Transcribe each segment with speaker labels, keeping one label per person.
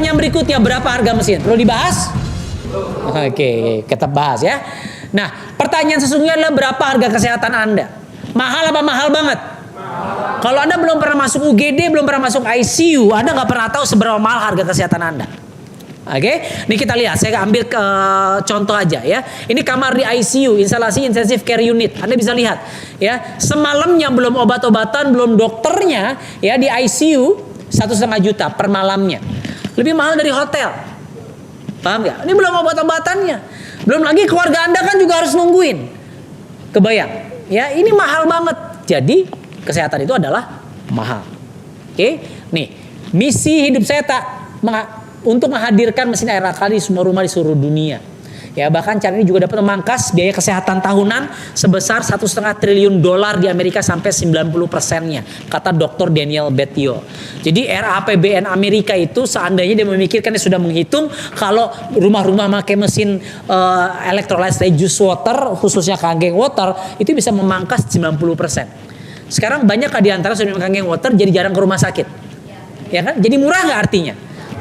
Speaker 1: Pertanyaan berikutnya, berapa harga mesin? Perlu dibahas? Oke, kita bahas ya. Nah, pertanyaan sesungguhnya adalah berapa harga kesehatan Anda? Mahal apa mahal banget? Kalau Anda belum pernah masuk UGD, belum pernah masuk ICU, Anda nggak pernah tahu seberapa mahal harga kesehatan Anda. Oke, ini kita lihat. Saya ambil contoh aja ya. Ini kamar di ICU, instalasi intensive care unit. Anda bisa lihat ya. Semalamnya belum obat-obatan, belum dokternya ya di ICU 1,5 juta per malamnya. Lebih mahal dari hotel. Paham nggak? Ini belum obat-obatannya. Belum lagi keluarga Anda kan juga harus nungguin. Kebayang? Ya, ini mahal banget. Jadi kesehatan itu adalah mahal. Oke, nih misi hidup saya untuk menghadirkan mesin air alkali di semua rumah di seluruh dunia. Ya, bahkan cara ini juga dapat memangkas biaya kesehatan tahunan sebesar $1,5 triliun di Amerika sampai 90%-nya, kata Dr. Daniel Bettio. Jadi RAPBN Amerika itu seandainya dia memikirkan, dia sudah menghitung kalau rumah-rumah pakai mesin electrolyte reduced water, khususnya Kangen Water, itu bisa memangkas 90%. Sekarang banyak di antara sudah Kangen Water jadi jarang ke rumah sakit. Ya kan? Jadi murah nggak artinya?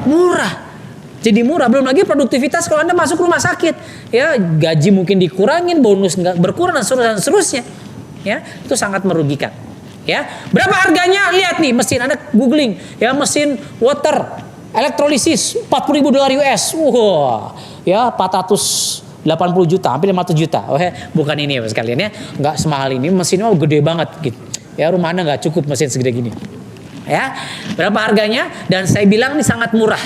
Speaker 1: Murah. Jadi murah. Belum lagi produktivitas kalau Anda masuk rumah sakit. Ya, gaji mungkin dikurangin, bonus nggak berkurang dan seterusnya. Ya, itu sangat merugikan. Ya, berapa harganya? Lihat nih mesin, Anda googling ya, mesin water elektrolisis $40.000 US. Wah, ya 480 juta, hampir 500 juta. Oh, bukan ini ya sekalian ya. Nggak semahal ini, mesinnya gede banget gitu. Ya, rumah Anda nggak cukup mesin segede gini. Ya, berapa harganya? Dan saya bilang ini sangat murah.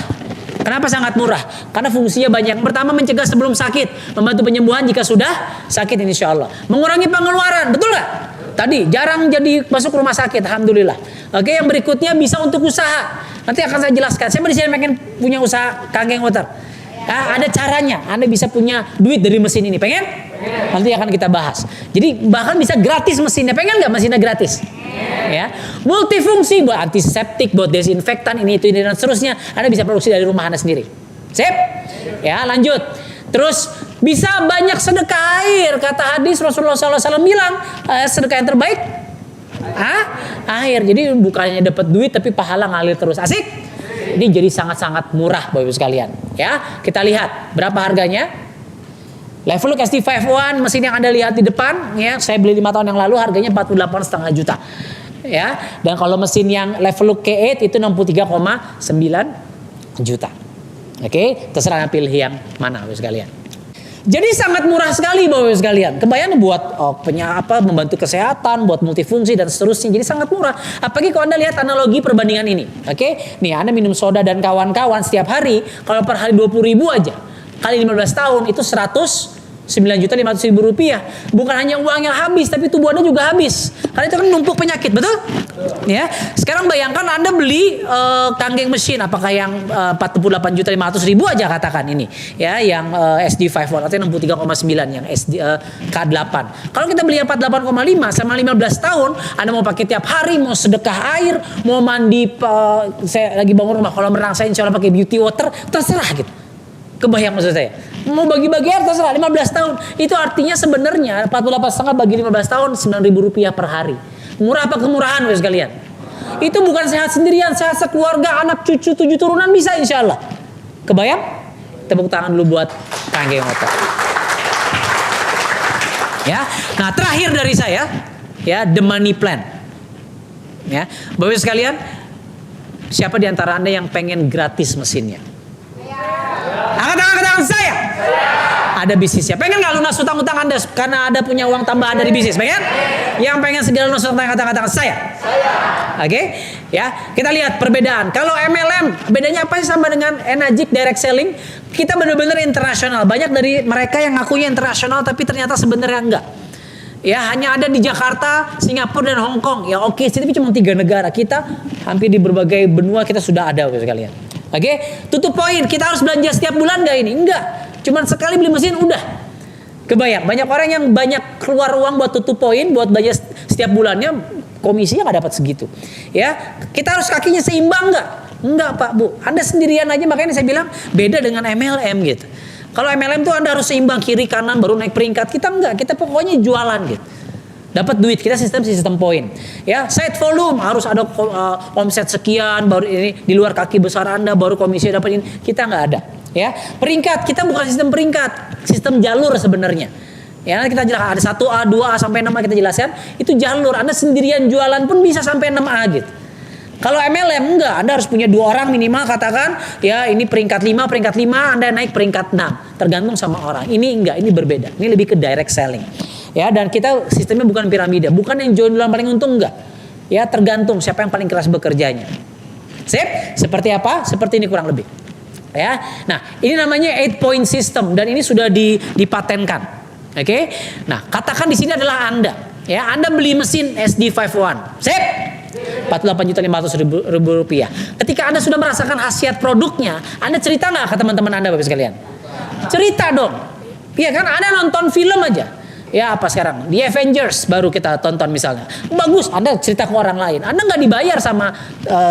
Speaker 1: Kenapa sangat murah? Karena fungsinya banyak. Pertama, mencegah sebelum sakit, membantu penyembuhan jika sudah sakit insya Allah. Mengurangi pengeluaran, betul nggak? Tadi jarang jadi masuk rumah sakit, alhamdulillah. Oke, yang berikutnya bisa untuk usaha. Nanti akan saya jelaskan. Saya di sini pengen punya usaha Kangen Water. Ada caranya. Anda bisa punya duit dari mesin ini. Pengen? Nanti akan kita bahas. Jadi bahkan bisa gratis mesinnya. Pengen nggak mesinnya gratis? Ya, multifungsi buat antiseptik, buat desinfektan, ini itu dan seterusnya. Anda bisa produksi dari rumah Anda sendiri. Sip? Ya, lanjut. Terus bisa banyak sedekah air. Kata hadis Rasulullah SAW bilang, sedekah yang terbaik air. Jadi bukannya dapat duit tapi pahala ngalir terus. Asik? Ini jadi sangat-sangat murah Bapak Ibu sekalian. Ya, kita lihat berapa harganya. Leveluk SD51 mesin yang Anda lihat di depan ya, saya beli 5 tahun yang lalu harganya 48,5 juta. Ya, dan kalau mesin yang Leveluk K8 itu 63,9 juta. Oke, terserah pilih yang mana Bapak sekalian. Jadi sangat murah sekali Bapak sekalian. Kebayang buat membantu kesehatan, buat multifungsi dan seterusnya. Jadi sangat murah. Apalagi kalau Anda lihat analogi perbandingan ini. Oke, nih Anda minum soda dan kawan-kawan setiap hari, kalau per hari 20.000 aja. Kali 15 tahun itu 109.500.000 rupiah. Bukan hanya uang yang habis, tapi tubuh Anda juga habis. Karena itu kan numpuk penyakit, betul? Ya. Sekarang bayangkan Anda beli Kangen mesin, apakah yang 48.500.000 aja katakan ini, ya, yang SD51 atau 63,9 yang SD K8. Kalau kita beli yang 48,5 sama 15 tahun, Anda mau pakai tiap hari, mau sedekah air, mau mandi, saya lagi bangun rumah kolam renang, saya insya Allah pakai beauty water, terserah gitu. Kebayang maksud saya. Mau bagi-bagi air terserah 15 tahun. Itu artinya sebenarnya 48,5 bagi 15 tahun 9.000 rupiah per hari. Murah apa kemurahan Bapak sekalian? Itu bukan sehat sendirian, sehat sekeluarga, anak cucu 7 turunan bisa insya Allah. Kebayang? Tepuk tangan dulu buat Kangen Water. Ya. Nah, terakhir dari saya ya, the money plan. Ya, Bapak sekalian, siapa di antara Anda yang pengen gratis mesinnya? Angkat tangan saya. Ada bisnisnya. Pengen nggak lunas utang-utang Anda karena Anda punya uang tambahan dari bisnis? Pengen? Yang pengen segera lunas utang, kata-kata saya. Oke? Ya, kita lihat perbedaan. Kalau MLM, bedanya apa sih sama dengan Enagic Direct Selling? Kita benar-benar internasional. Banyak dari mereka yang ngakunya internasional tapi ternyata sebenarnya enggak. Ya, hanya ada di Jakarta, Singapura dan Hong Kong. Ya oke, tapi cuma 3 negara. Kita hampir di berbagai benua kita sudah ada sekalian. Oke, tutup poin. Kita harus belanja setiap bulan nggak ini? Enggak. Cuman sekali beli mesin udah. Kebayang. Banyak orang yang banyak keluar uang buat tutup poin, buat belanja setiap bulannya, komisinya nggak dapat segitu. Ya, kita harus kakinya seimbang nggak? Enggak Pak Bu. Anda sendirian aja, makanya saya bilang beda dengan MLM gitu. Kalau MLM tuh Anda harus seimbang kiri kanan baru naik peringkat. Kita enggak. Kita pokoknya jualan gitu. dapat duit. Kita sistem poin. Ya, set volume harus ada omset sekian, baru ini di luar kaki besar Anda baru komisi dapat ini. Kita nggak ada. Ya, peringkat kita bukan sistem peringkat, sistem jalur sebenarnya. Ya, kita jelaskan ada 1A, 2A sampai 6A kita jelaskan. Itu jalur. Anda sendirian jualan pun bisa sampai 6A gitu. Kalau MLM enggak, Anda harus punya 2 orang minimal, katakan ya ini peringkat 5, Anda naik peringkat 6. Tergantung sama orang. Ini enggak, ini berbeda. Ini lebih ke direct selling. Ya, dan kita sistemnya bukan piramida, bukan yang jual duluan paling untung, enggak. Ya, tergantung siapa yang paling keras bekerjanya. Sip? Seperti apa? Seperti ini kurang lebih. Ya. Nah, ini namanya 8 point system dan ini sudah dipatenkan. Oke? Nah, katakan di sini adalah Anda. Ya, Anda beli mesin SD51. Sip? 48.500.000 rupiah. Ketika Anda sudah merasakan khasiat produknya, Anda cerita nggak ke teman-teman Anda, Bapak sekalian? Cerita dong. Iya kan? Anda nonton film aja. Ya apa sekarang? The Avengers baru kita tonton misalnya. Bagus, Anda cerita ke orang lain. Anda nggak dibayar sama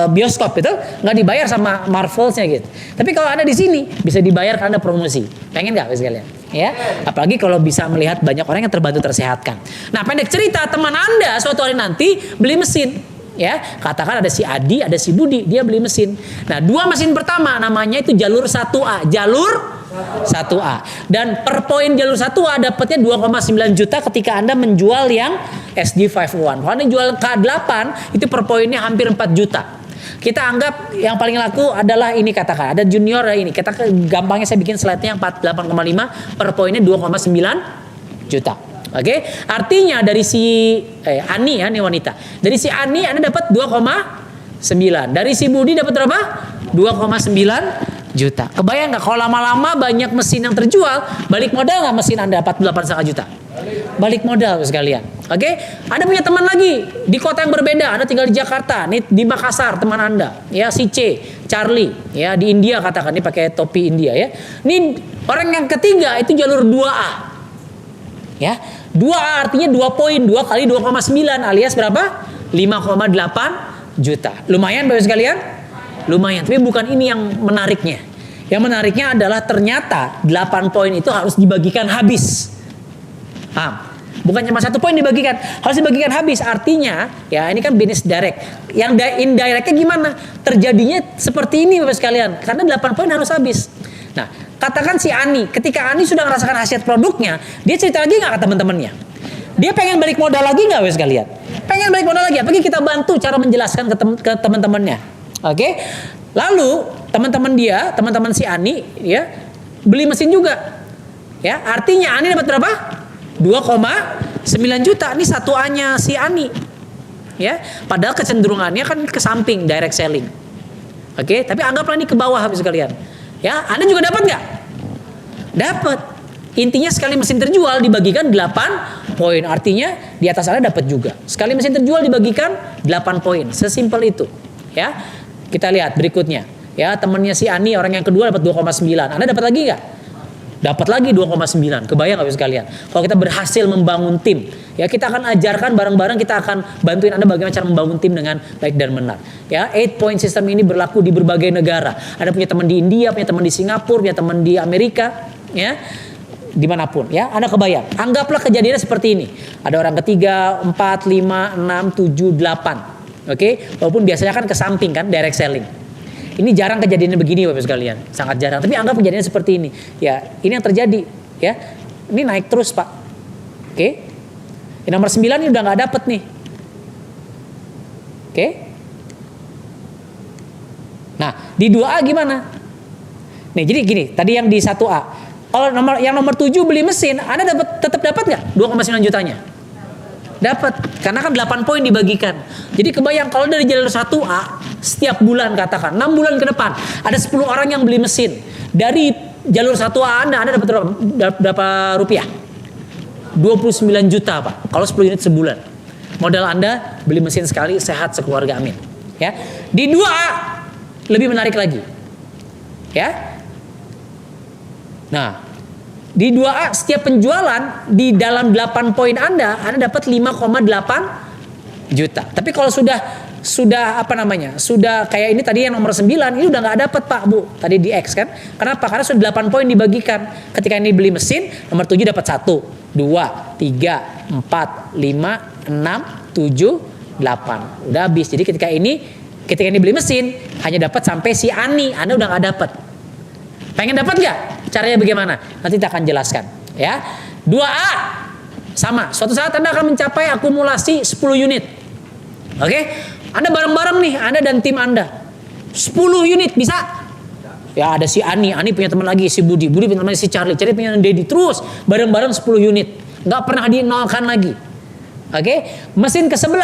Speaker 1: bioskop itu, nggak dibayar sama Marvelsnya gitu. Tapi kalau Anda di sini bisa dibayar karena promosi. Pengen nggak, Bapak sekalian? Ya, apalagi kalau bisa melihat banyak orang yang terbantu tersehatkan. Nah, pendek cerita, teman Anda suatu hari nanti beli mesin. Ya, katakan ada si Adi, ada si Budi, dia beli mesin. Nah, 2 mesin pertama namanya itu jalur 1A, jalur 1A. Dan per poin jalur 1A dapatnya 2,9 juta ketika Anda menjual yang SD51. Kalau Anda jual K8 itu per poinnya hampir 4 juta. Kita anggap yang paling laku adalah ini, katakan ada junior ini. Kita gampangnya saya bikin slide-nya yang 48,5 per poinnya 2,9 juta. Oke, artinya dari si Ani ya, ini wanita. Dari si Ani Anda dapat 2,9. Dari si Budi dapat berapa? 2,9 juta. Kebayang nggak kalau lama-lama banyak mesin yang terjual, balik modal nggak mesin Anda 48,5 juta? Balik modal sekalian. Oke, Anda punya teman lagi di kota yang berbeda. Anda tinggal di Jakarta, nih di Makassar teman Anda, ya si Charlie, ya di India katakan, ini pakai topi India ya. Ini orang yang ketiga itu jalur 2A. Ya, 2A artinya 2 poin, 2 kali 2,9 alias berapa? 5,8 juta. Lumayan Bapak sekalian? Lumayan, tapi bukan ini yang menariknya. Yang menariknya adalah ternyata 8 poin itu harus dibagikan habis. Paham? Bukan cuma 1 poin dibagikan, harus dibagikan habis. Artinya, ya ini kan bisnis direct. Yang indirectnya gimana? Terjadinya seperti ini Bapak sekalian. Karena 8 poin harus habis. Nah, katakan si Ani, ketika Ani sudah merasakan khasiat produknya, dia cerita lagi nggak ke teman-temannya? Dia pengen balik modal lagi nggak, wes kalian? Pengen balik modal lagi? Apalagi kita bantu cara menjelaskan ke teman-temannya. Oke? Lalu teman-teman si Ani, ya beli mesin juga. Ya, artinya Ani dapat berapa? 2,9 juta. Ini 1A-nya si Ani. Ya, padahal kecenderungannya kan ke samping direct selling. Oke, tapi anggaplah ini ke bawah habis sekalian. Ya, Anda juga dapat nggak? Dapat. Intinya sekali mesin terjual dibagikan 8 poin. Artinya di atas Anda dapat juga. Sekali mesin terjual dibagikan 8 poin. Sesimpel itu. Ya, kita lihat berikutnya. Ya, temannya si Ani orang yang kedua dapat 2,9. Anda dapat lagi nggak? Dapat lagi 2,9. Kebayang nggak sekalian? Kalau kita berhasil membangun tim, ya kita akan ajarkan bareng-bareng, kita akan bantuin Anda bagaimana cara membangun tim dengan baik dan benar. Ya, 8 point system ini berlaku di berbagai negara. Ada punya teman di India, punya teman di Singapura, punya teman di Amerika, ya, dimanapun. Ya, Anda kebayang. Anggaplah kejadiannya seperti ini. Ada orang ketiga, 4, 5, 6, 7, 8. Oke, walaupun biasanya kan ke samping kan, direct selling. Ini jarang kejadiannya begini Bapak sekalian, sangat jarang. Tapi anggap kejadiannya seperti ini. Ya, ini yang terjadi. Ya, ini naik terus Pak. Oke, yang nomor 9 ini udah nggak dapet nih. Oke. Nah, di 2A gimana? Nih, jadi gini, tadi yang di 1A. Kalau yang nomor 7 beli mesin, Anda tetap dapat nggak 2,9 jutanya? Dapat, karena kan 8 poin dibagikan. Jadi kebayang kalau dari jalur 1A setiap bulan katakan 6 bulan ke depan ada 10 orang yang beli mesin. Dari jalur 1A Anda dapat berapa rupiah? 29 juta Pak. Kalau 10 unit sebulan. Modal Anda beli mesin sekali, sehat sekeluarga, amin. Ya. Di 2A lebih menarik lagi. Ya. Nah, di 2A setiap penjualan di dalam 8 poin Anda dapat 5,8 juta. Tapi kalau sudah sudah apa namanya? Sudah kayak ini tadi yang nomor 9, ini udah nggak dapat Pak Bu. Tadi di X kan. Kenapa? Karena sudah 8 poin dibagikan. Ketika ini beli mesin, nomor 7 dapat 1, 2, 3, 4, 5, 6, 7, 8. Udah habis. Jadi ketika ini beli mesin hanya dapat sampai si Ani. Anda udah nggak dapat. Pengen dapat nggak? Caranya bagaimana? Nanti kita akan jelaskan. Ya. 2A sama. Suatu saat Anda akan mencapai akumulasi 10 unit. Oke? Anda bareng-bareng nih, Anda dan tim Anda. 10 unit bisa? Ya ada si Ani punya teman lagi, si Budi punya teman lagi, si Charlie punya Dedi. Terus bareng-bareng 10 unit. Nggak pernah dinolkan lagi. Oke? Mesin ke-11,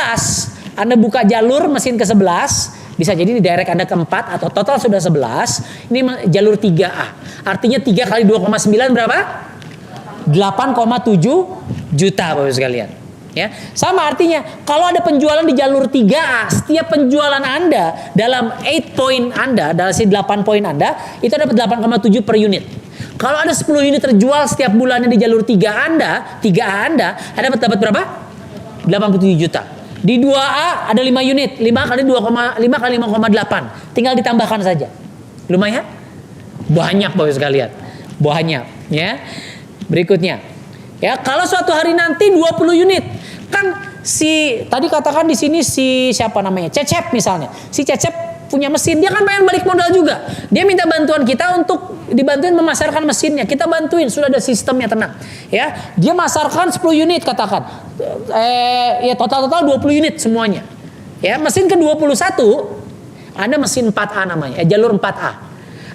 Speaker 1: Anda buka jalur mesin ke-11, bisa jadi di direct Anda ke-4 atau total sudah 11. Ini jalur 3A. Artinya 3 kali 2,9 berapa? 8,7 juta Bapak Ibu sekalian. Ya, sama artinya kalau ada penjualan di jalur 3A, setiap penjualan Anda dalam 8 poin Anda, dalam si 8 poin Anda, itu dapat 8,7 per unit. Kalau ada 10 unit terjual setiap bulannya di jalur 3A Anda dapat berapa? 87 juta. Di 2A ada 5 unit, 5 kali 5,8. Tinggal ditambahkan saja. Lumayan? Banyak Bapak sekalian. Banyak, ya. Berikutnya. Ya, kalau suatu hari nanti 20 unit, kan si tadi katakan di sini si siapa namanya? Cecep misalnya. Si Cecep punya mesin, dia kan pengen balik modal juga. Dia minta bantuan kita untuk dibantuin memasarkan mesinnya. Kita bantuin, sudah ada sistemnya, tenang. Ya, dia masarkan 10 unit katakan. Ya total 20 unit semuanya. Ya, mesin ke-21 ada mesin 4A namanya, jalur 4A.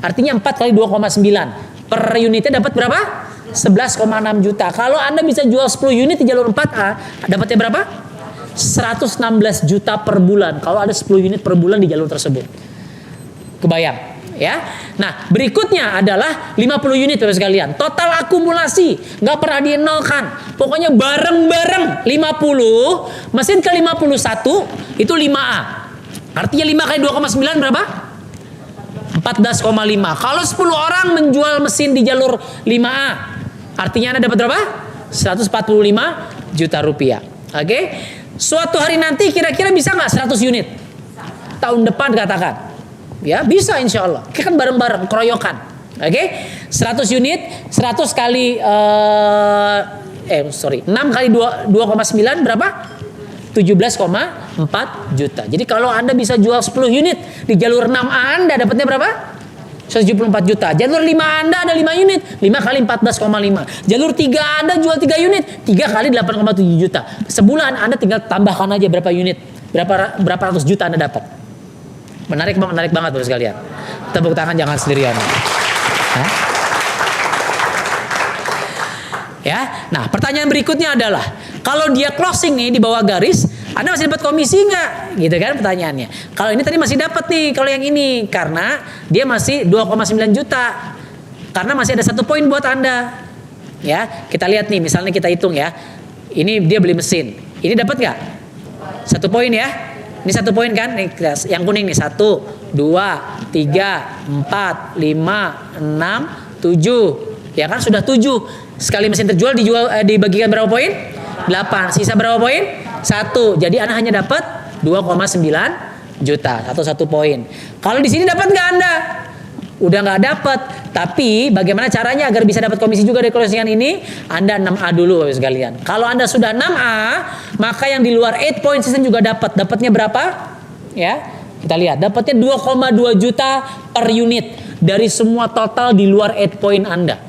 Speaker 1: Artinya 4 kali 2,9. Per unitnya dapat berapa? 11,6 juta. Kalau Anda bisa jual 10 unit di jalur 4A, dapatnya berapa? 116 juta per bulan. Kalau ada 10 unit per bulan di jalur tersebut. Kebayang, ya? Nah, berikutnya adalah 50 unit Bapak sekalian. Total akumulasi, nggak pernah dinolkan. Pokoknya bareng-bareng 50, mesin ke 51 itu 5A. Artinya 5 kali 2,9 berapa? 14,5. Kalau 10 orang menjual mesin di jalur 5A, artinya Anda dapat berapa? 145 juta rupiah. Oke? Suatu hari nanti kira-kira bisa nggak 100 unit? Tahun depan katakan. Ya, bisa insya Allah. Kita kan bareng-bareng, keroyokan. Oke? 100 unit, 100 kali 6 kali 2,9 berapa? 17,4 juta. Jadi kalau Anda bisa jual 10 unit di jalur 6A Anda dapatnya berapa? 174 juta. Jalur 5 Anda ada 5 unit, 5 kali 14,5. Jalur 3 Anda jual 3 unit, 3 kali 8,7 juta. Sebulan Anda tinggal tambahkan aja berapa unit, berapa ratus juta Anda dapat. Menarik banget Bapak sekalian. Tepuk tangan jangan sendirian. Hah? Ya. Nah, pertanyaan berikutnya adalah kalau dia closing nih di bawah garis, Anda masih dapat komisi nggak? Gitu kan pertanyaannya. Kalau ini tadi masih dapat nih, kalau yang ini karena dia masih 2,9 juta. Karena masih ada 1 poin buat Anda. Ya, kita lihat nih, misalnya kita hitung ya. Ini dia beli mesin. Ini dapat nggak? 1 poin ya. Ini 1 poin kan? Nih, yang kuning nih 1, 2, 3, 4, 5, 6, 7. Ya kan sudah 7. Sekali mesin terjual dibagikan berapa poin? 8. Sisa berapa poin? 1. Jadi Anda hanya dapat 2,9 juta atau 1 poin. Kalau di sini dapat nggak Anda? Udah nggak dapat. Tapi bagaimana caranya agar bisa dapat komisi juga dari closingan ini? Anda 6A dulu Bapak sekalian. Kalau Anda sudah 6A, maka yang di luar 8 point system juga dapat. Dapatnya berapa? Ya, kita lihat. Dapatnya 2,2 juta per unit dari semua total di luar 8 point Anda.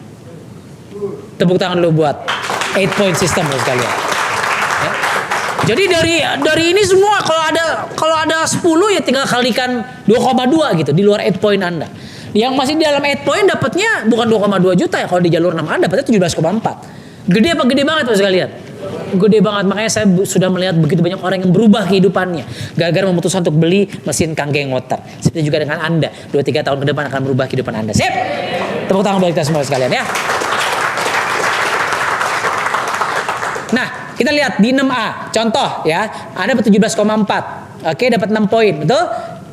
Speaker 1: Tepuk tangan dulu buat 8 point system Bapak sekalian. Ya. Jadi dari ini semua kalau ada 10 ya tinggal kalikan 2,2 gitu di luar 8 point Anda. Yang masih di dalam 8 point dapatnya bukan 2,2 juta ya, kalau di jalur 6A dapatnya 17,4. Gede apa gede banget Bapak sekalian? Gede banget, makanya saya sudah melihat begitu banyak orang yang berubah kehidupannya gara-gara memutuskan untuk beli mesin Kanggeng Water. Seperti juga dengan Anda, 2-3 tahun ke depan akan merubah kehidupan Anda. Sip? Tepuk tangan buat kita semua sekalian ya. Nah, kita lihat di 6A. Contoh ya, Anda dapat 17,4. Oke, dapat 6 poin, betul?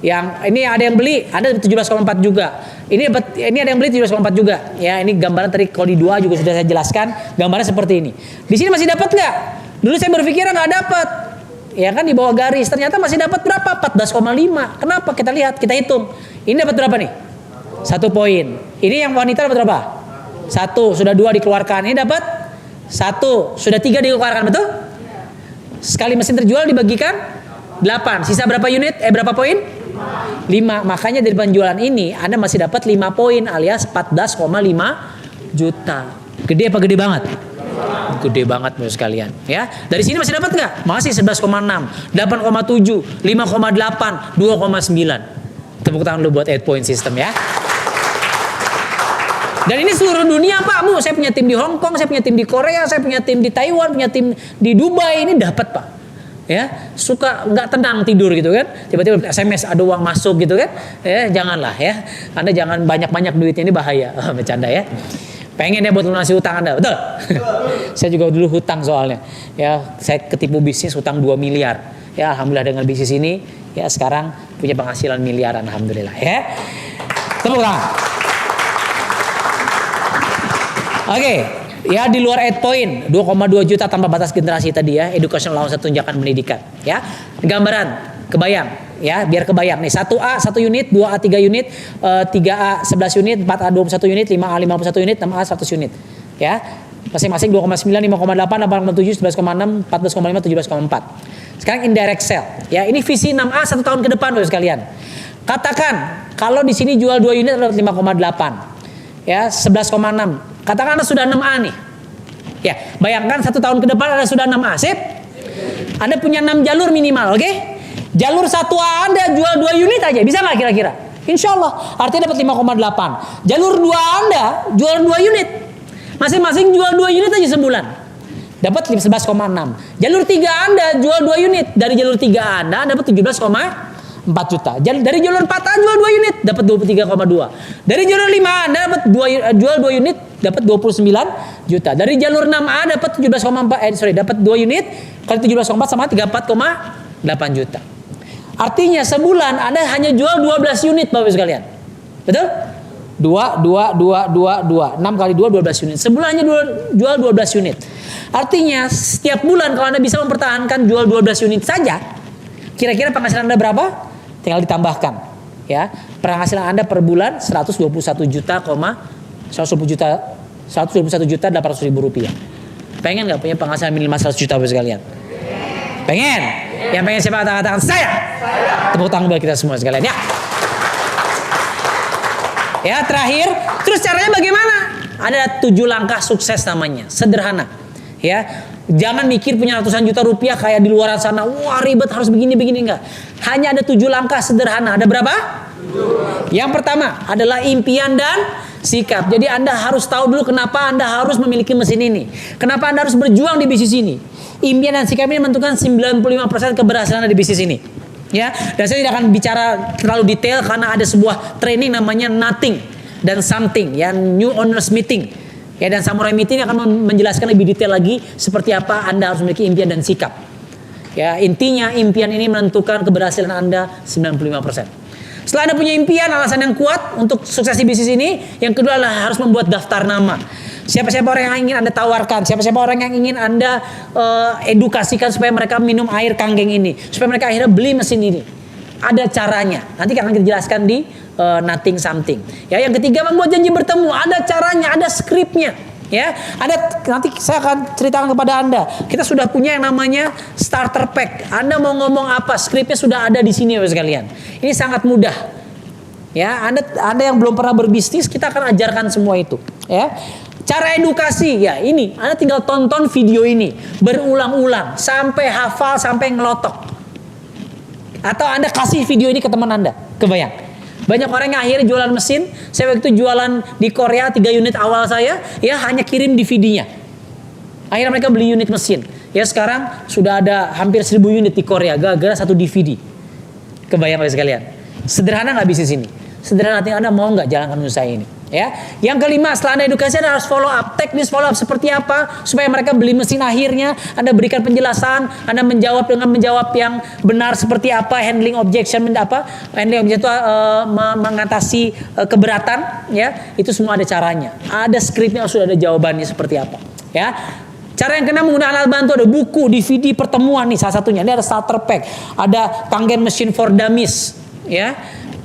Speaker 1: Yang ini ada yang beli, Anda dapat 17,4 juga. Ini ada yang beli 17,4 juga. Ya, ini gambaran tadi kalau di 2 juga sudah saya jelaskan, gambarnya seperti ini. Di sini masih dapat nggak? Dulu saya berpikir nggak dapat. ya kan di bawah garis, ternyata masih dapat berapa? 14,5. Kenapa? Kita lihat, kita hitung. Ini dapat berapa nih? 1 poin. Ini yang wanita dapat berapa? 1. Sudah 2 dikeluarkan. Ini dapat 1. Sudah 3 dikeluarkan, betul? Sekali mesin terjual dibagikan 8. Sisa berapa unit? Berapa poin? 5. Makanya dari penjualan ini Anda masih dapat 5 poin alias 14,5 juta. Gede apa gede banget? Gede banget menurut sekalian, ya. Dari sini masih dapat nggak? Masih 11,6, 8,7, 5,8, 2,9. Tepuk tangan lu buat 8 point system, ya. Dan ini seluruh dunia, Pak. Saya punya tim di Hong Kong, saya punya tim di Korea, saya punya tim di Taiwan, punya tim di Dubai. Ini dapat, Pak. Ya, suka nggak tenang tidur gitu kan? Tiba-tiba SMS ada uang masuk gitu kan? Ya, janganlah ya. Anda jangan banyak-banyak duitnya, ini bahaya. Bercanda ya. Pengen ya buat lunasi hutang Anda, betul? Saya juga dulu hutang soalnya. Ya, saya ketipu bisnis hutang 2 miliar. Ya, alhamdulillah dengan bisnis ini, ya sekarang punya penghasilan miliaran, alhamdulillah ya. Tepuk tangan. Oke, ya di luar 8 point, 2,2 juta tanpa batas generasi tadi ya, education allowance tunjangan pendidikan ya. Gambaran, kebayang ya, biar kebayang nih, 1A 1 unit, 2A 3 unit, 3A 11 unit, 4A 21 unit, 5A 51 unit, 6A 100 unit ya. Masing-masing 2,9, 5,8, 8,7, 11,6, 14,5, 17,4. Sekarang indirect sale ya, ini visi 6A 1 tahun ke depan Bapak sekalian. Katakan kalau di sini jual 2 unit dapat 5,8 ya, 11,6. Katakan Anda sudah 6A nih. Ya, bayangkan 1 tahun ke depan Anda sudah 6A. Sip? Anda punya 6 jalur minimal, oke? Jalur 1A Anda jual 2 unit aja, bisa nggak kira-kira? Insya Allah, artinya dapat 5,8. Jalur 2 Anda jual 2 unit. Masing-masing jual 2 unit aja sebulan. Dapat 11,6. Jalur 3 Anda jual 2 unit. Dari jalur 3 Anda dapat 17,4 juta. Dari jalur 4A jual 2 unit dapat 23,2. Dari jalur 5 Anda dapat jual 2 unit dapat 29 juta. Dari jalur 6A dapat 17,4 dapat 2 unit kali 17,4 sama 34,8 juta. Artinya sebulan Anda hanya jual 12 unit Bapak sekalian. Betul? 6 kali 2 12 unit. Sebulan hanya jual 12 unit. Artinya setiap bulan kalau Anda bisa mempertahankan jual 12 unit saja, kira-kira penghasilan Anda berapa? Tinggal ditambahkan ya. Penghasilan Anda per bulan 121 juta 800 ribu rupiah. Pengen nggak punya penghasilan minimal 100 juta Bapak sekalian? Pengen? Yang pengen siapa? Katakan saya. Tepuk tangan buat kita semua sekalian ya. Ya, terakhir, terus caranya bagaimana? Ada 7 langkah sukses namanya, sederhana. Ya, jangan mikir punya ratusan juta rupiah kayak di luar sana. Wah ribet harus begini enggak. Hanya ada 7 langkah sederhana. Ada berapa? 7. Yang pertama adalah impian dan sikap. Jadi Anda harus tahu dulu kenapa Anda harus memiliki mesin ini. Kenapa Anda harus berjuang di bisnis ini. Impian dan sikap ini menentukan 95% keberhasilan Anda di bisnis ini. Ya, dan saya tidak akan bicara terlalu detail karena ada sebuah training namanya nothing dan something ya, new owners meeting ya, dan samurai meeting akan menjelaskan lebih detail lagi seperti apa Anda harus memiliki impian dan sikap ya. Intinya impian ini menentukan keberhasilan Anda 95%. Setelah Anda punya impian, alasan yang kuat untuk sukses di bisnis ini, yang kedua adalah harus membuat daftar nama. Siapa-siapa orang yang ingin Anda tawarkan, siapa-siapa orang yang ingin Anda edukasikan supaya mereka minum air kanggeng ini, supaya mereka akhirnya beli mesin ini. Ada caranya. Nanti akan kita jelaskan di nothing something. Ya, yang ketiga membuat janji bertemu. Ada caranya, ada skripnya. Ya, ada, nanti saya akan ceritakan kepada Anda. Kita sudah punya yang namanya starter pack. Anda mau ngomong apa, skripnya sudah ada di sini Bapak sekalian. Ini sangat mudah. Ya, Anda yang belum pernah berbisnis, kita akan ajarkan semua itu. Ya. Cara edukasi, ya ini, Anda tinggal tonton video ini berulang-ulang sampai hafal, sampai ngelotok. Atau Anda kasih video ini ke teman Anda, kebayang. Banyak orang yang akhirnya jualan mesin. Saya waktu itu jualan di Korea 3 unit awal saya, ya hanya kirim DVD-nya. Akhirnya mereka beli unit mesin. Ya sekarang sudah ada hampir 1000 unit di Korea, gara-gara 1 DVD. Kebayang oleh sekalian. Sederhana nggak bisnis ini? Sederhana, nanti Anda mau nggak jalankan usaha ini? Ya, yang kelima, setelah Anda edukasi, Anda harus follow up, teknis follow up seperti apa supaya mereka beli mesin akhirnya. Anda berikan penjelasan, Anda menjawab dengan menjawab yang benar seperti apa, handling objection handling objection itu mengatasi keberatan, ya itu semua ada caranya, ada skripnya, sudah ada jawabannya seperti apa, ya. Cara yang kena menggunakan alat bantu ada buku, DVD, pertemuan nih salah satunya. Ini ada starter pack, ada Kangen Machine for Dummies, ya.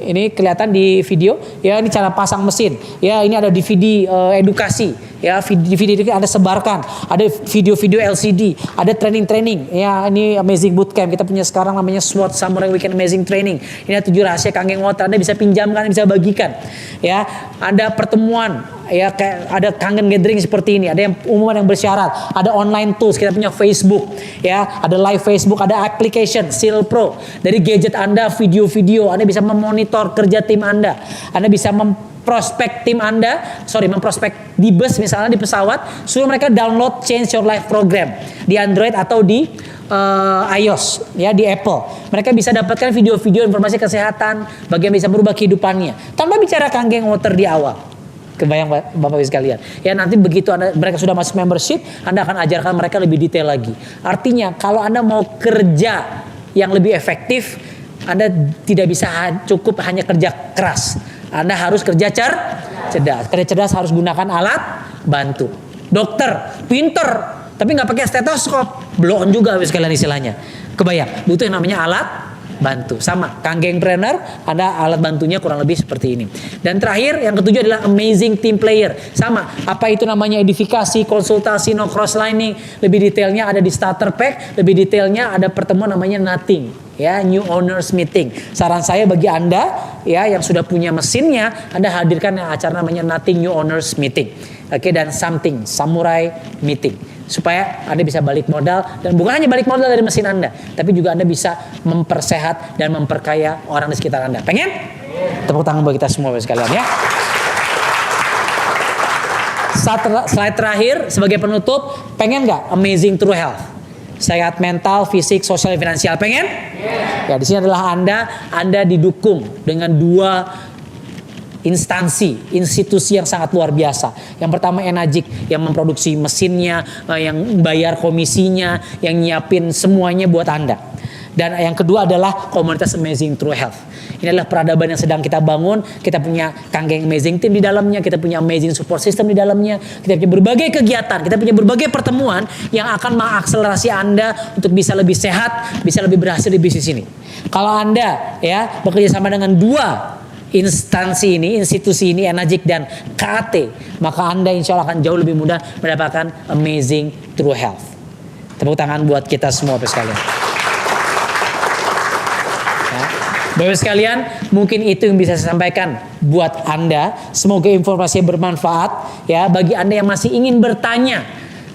Speaker 1: Ini kelihatan di video, ya ini cara pasang mesin, ya ini ada DVD edukasi, ya DVD ada sebarkan, ada video-video LCD, ada training-training, ya ini Amazing Bootcamp kita punya sekarang namanya SWOT Samurai Weekend Amazing Training. Ini ada 7 rahasia Kangen Water, Anda bisa pinjamkan, bisa bagikan, ya ada pertemuan, ya kayak ada kangen gathering seperti ini, ada yang umum, ada yang bersyarat, ada online tools, kita punya Facebook, ya ada live Facebook, ada application Seal Pro. Dari gadget Anda, video-video, Anda bisa memonitor kerja tim Anda bisa memprospek tim Anda, memprospek di bus misalnya, di pesawat, suruh mereka download Change Your Life program di Android atau di iOS, ya di Apple. Mereka bisa dapatkan video-video informasi kesehatan, bagaimana bisa berubah kehidupannya, tanpa bicara Kangen Water di awal. Kebayang Bapak Ibu sekalian. Ya nanti begitu mereka sudah masuk membership, Anda akan ajarkan mereka lebih detail lagi. Artinya kalau Anda mau kerja yang lebih efektif, Anda tidak bisa cukup hanya kerja keras. Anda harus kerja cerdas. Kerja cerdas harus gunakan alat bantu. Dokter, pinter, tapi nggak pakai stetoskop, blow on juga sekalian istilahnya. Kebayang, butuh yang namanya alat bantu. Sama, Kangenpreneur, ada alat bantunya kurang lebih seperti ini. Dan terakhir, yang ketujuh adalah amazing team player. Sama, apa itu namanya edifikasi, konsultasi, no cross lining. Lebih detailnya ada di starter pack, lebih detailnya ada pertemuan namanya nothing. Ya, new owners meeting. Saran saya bagi Anda, ya yang sudah punya mesinnya, Anda hadirkan yang acara namanya nothing new owners meeting. Oke, dan something samurai meeting. Supaya Anda bisa balik modal, dan bukan hanya balik modal dari mesin Anda, tapi juga Anda bisa mempersehat dan memperkaya orang di sekitar Anda. Pengen? Tepuk tangan buat kita semua sekalian ya. Slide terakhir sebagai penutup, pengen nggak amazing true health? Sehat mental, fisik, sosial, finansial. Pengen? Ya, di sini adalah Anda didukung dengan 2 institusi yang sangat luar biasa. Yang pertama Enagic yang memproduksi mesinnya, yang bayar komisinya, yang nyiapin semuanya buat Anda. Dan yang kedua adalah komunitas Amazing True Health. Ini adalah peradaban yang sedang kita bangun. Kita punya Kangen Amazing Team di dalamnya, kita punya Amazing Support System di dalamnya, kita punya berbagai kegiatan, kita punya berbagai pertemuan yang akan mengakselerasi Anda untuk bisa lebih sehat, bisa lebih berhasil di bisnis ini. Kalau Anda ya bekerja sama dengan 2 instansi ini, institusi ini, Enagic dan KAT, maka Anda insya Allah akan jauh lebih mudah mendapatkan Amazing True Health. Tepuk tangan buat kita semua sekalian. Bapak sekalian, mungkin itu yang bisa saya sampaikan buat Anda. Semoga informasi bermanfaat ya bagi Anda yang masih ingin bertanya.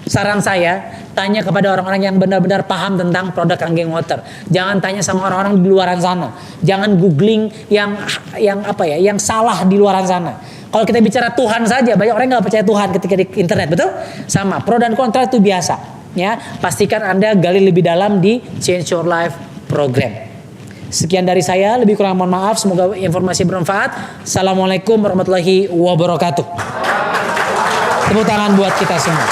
Speaker 1: Saran saya, tanya kepada orang-orang yang benar-benar paham tentang produk Kangen Water. Jangan tanya sama orang-orang di luaran sana. Jangan googling yang salah di luaran sana. Kalau kita bicara Tuhan saja, banyak orang nggak percaya Tuhan ketika di internet, betul? Sama, pro dan kontra itu biasa. Ya, pastikan Anda gali lebih dalam di Change Your Life program. Sekian dari saya, lebih kurang mohon maaf. Semoga informasi bermanfaat. Assalamualaikum warahmatullahi wabarakatuh. Tepuk tangan buat kita semua.